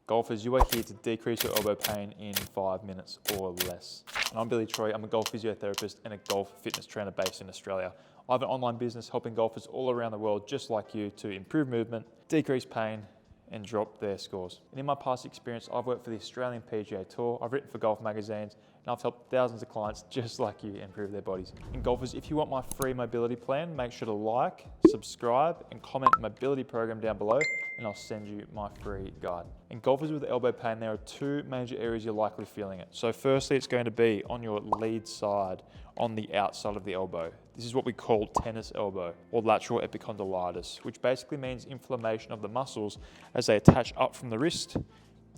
Golfers, you are here to decrease your elbow pain in 5 minutes or less. And I'm Billy Troy, I'm a golf physiotherapist and a golf fitness trainer based in Australia. I have an online business helping golfers all around the world just like you to improve movement, decrease pain, and drop their scores. And in my past experience, I've worked for the Australian PGA Tour, I've written for golf magazines, and I've helped thousands of clients just like you improve their bodies. And golfers, if you want my free mobility plan, make sure to like, subscribe, and comment mobility program down below, and I'll send you my free guide. And golfers with elbow pain, there are two major areas you're likely feeling it. So firstly, it's going to be on your lead side, on the outside of the elbow. This is what we call tennis elbow or lateral epicondylitis, which basically means inflammation of the muscles as they attach up from the wrist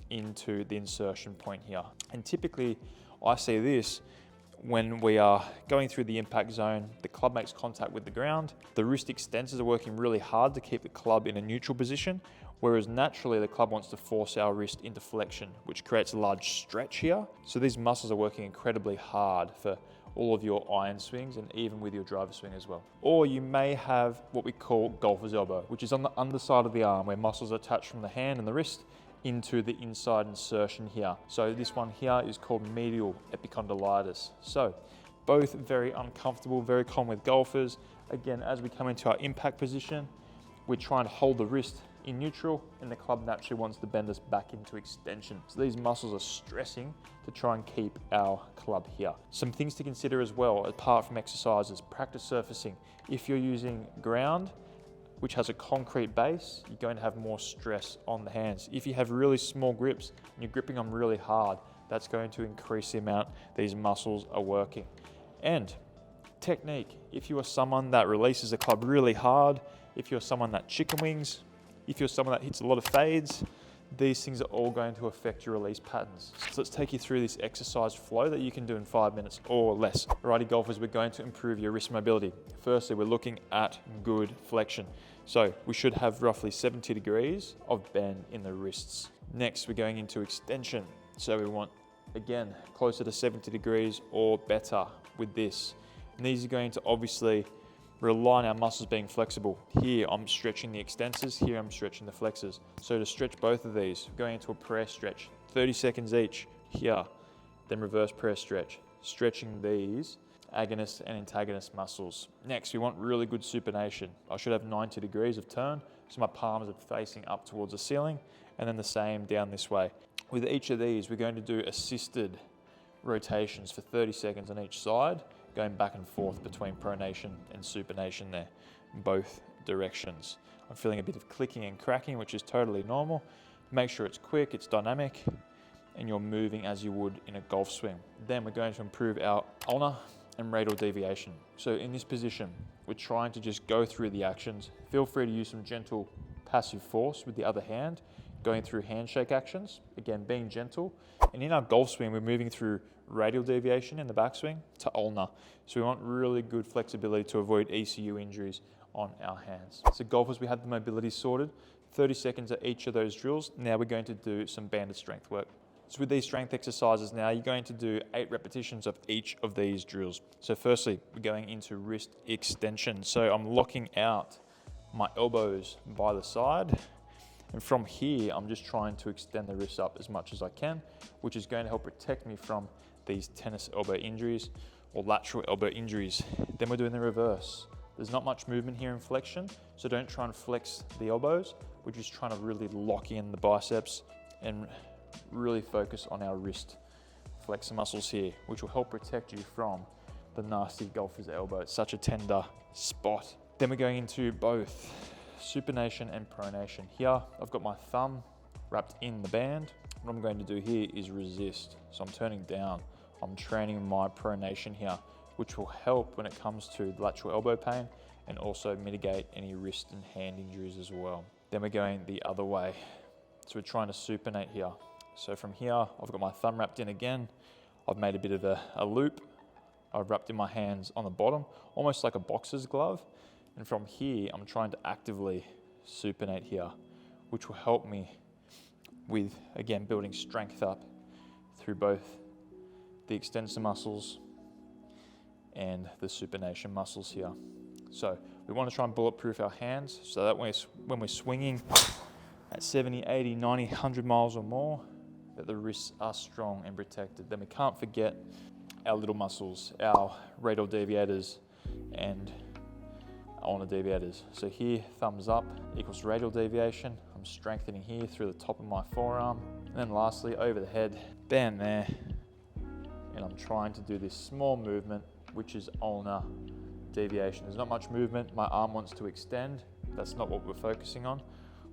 into the insertion point here. And typically, I see this when we are going through the impact zone, the club makes contact with the ground, the wrist extensors are working really hard to keep the club in a neutral position, whereas naturally the club wants to force our wrist into flexion, which creates a large stretch here. So these muscles are working incredibly hard for all of your iron swings and even with your driver swing as well. Or you may have what we call golfer's elbow, which is on the underside of the arm where muscles are attached from the hand and the wrist into the inside insertion here. So this one here is called medial epicondylitis. So both very uncomfortable, very common with golfers. Again, as we come into our impact position, we're trying to hold the wrist in neutral and the club naturally wants to bend us back into extension. So these muscles are stressing to try and keep our club here. Some things to consider as well, apart from exercises, practice surfacing. If you're using ground, which has a concrete base, you're going to have more stress on the hands. If you have really small grips and you're gripping them really hard, that's going to increase the amount these muscles are working. And technique, if you are someone that releases the club really hard, if you're someone that chicken wings, if you're someone that hits a lot of fades, these things are all going to affect your release patterns. So let's take you through this exercise flow that you can do in 5 minutes or less. Alrighty golfers, we're going to improve your wrist mobility. Firstly, we're looking at good flexion. So we should have roughly 70 degrees of bend in the wrists. Next, we're going into extension. So we want, again, closer to 70 degrees or better with this. And these are going to obviously rely on our muscles being flexible. Here, I'm stretching the extensors. Here, I'm stretching the flexors. So to stretch both of these, we're going into a press stretch, 30 seconds each here, then reverse press stretch, stretching these agonist and antagonist muscles. Next, we want really good supination. I should have 90 degrees of turn, so my palms are facing up towards the ceiling, and then the same down this way. With each of these, we're going to do assisted rotations for 30 seconds on each side, going back and forth between pronation and supination there, in both directions. I'm feeling a bit of clicking and cracking, which is totally normal. Make sure it's quick, it's dynamic, and you're moving as you would in a golf swing. Then we're going to improve our ulnar and radial deviation. So in this position, we're trying to just go through the actions. Feel free to use some gentle passive force with the other hand, going through handshake actions, again, being gentle. And in our golf swing, we're moving through radial deviation in the backswing to ulnar. So we want really good flexibility to avoid ECU injuries on our hands. So golfers, we have the mobility sorted, 30 seconds at each of those drills. Now we're going to do some banded strength work. So with these strength exercises now, you're going to do 8 repetitions of each of these drills. So firstly, we're going into wrist extension. So I'm locking out my elbows by the side. And from here, I'm just trying to extend the wrist up as much as I can, which is going to help protect me from these tennis elbow injuries or lateral elbow injuries. Then we're doing the reverse. There's not much movement here in flexion, so don't try and flex the elbows. We're just trying to really lock in the biceps and really focus on our wrist flexor muscles here, which will help protect you from the nasty golfer's elbow. It's such a tender spot. Then we're going into both supination and pronation. Here, I've got my thumb wrapped in the band. What I'm going to do here is resist. So I'm turning down. I'm training my pronation here, which will help when it comes to lateral elbow pain and also mitigate any wrist and hand injuries as well. Then we're going the other way. So we're trying to supinate here. So from here, I've got my thumb wrapped in again. I've made a bit of a loop. I've wrapped in my hands on the bottom, almost like a boxer's glove. And from here, I'm trying to actively supinate here, which will help me with, again, building strength up through both the extensor muscles and the supination muscles here. So we want to try and bulletproof our hands so that when we're swinging, at 70, 80, 90, 100 miles or more, that the wrists are strong and protected. Then we can't forget our little muscles, our radial deviators and ulnar deviators. So here, thumbs up equals radial deviation. I'm strengthening here through the top of my forearm. And then lastly, over the head, bam there. And I'm trying to do this small movement, which is ulnar deviation. There's not much movement. My arm wants to extend. That's not what we're focusing on.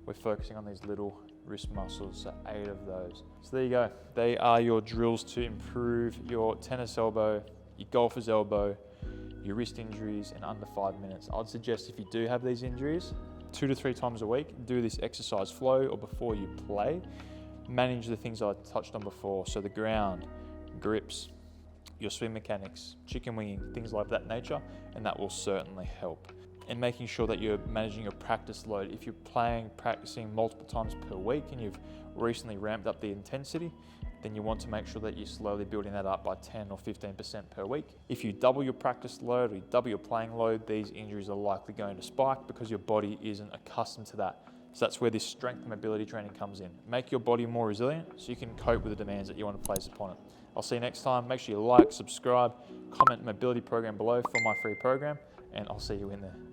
We're focusing on these little wrist muscles, so 8 of those. So there you go. They are your drills to improve your tennis elbow, your golfer's elbow, your wrist injuries in under 5 minutes. I'd suggest if you do have these injuries, 2 to 3 times a week, do this exercise flow or before you play. Manage the things I touched on before, so the ground, grips, your swing mechanics, chicken winging, things like that nature, and that will certainly help. And making sure that you're managing your practice load. If you're practicing multiple times per week and you've recently ramped up the intensity, then you want to make sure that you're slowly building that up by 10 or 15% per week. If you double your practice load or you double your playing load, these injuries are likely going to spike because your body isn't accustomed to that. So that's where this strength and mobility training comes in. Make your body more resilient so you can cope with the demands that you want to place upon it. I'll see you next time. Make sure you like, subscribe, comment mobility program below for my free program, and I'll see you in there.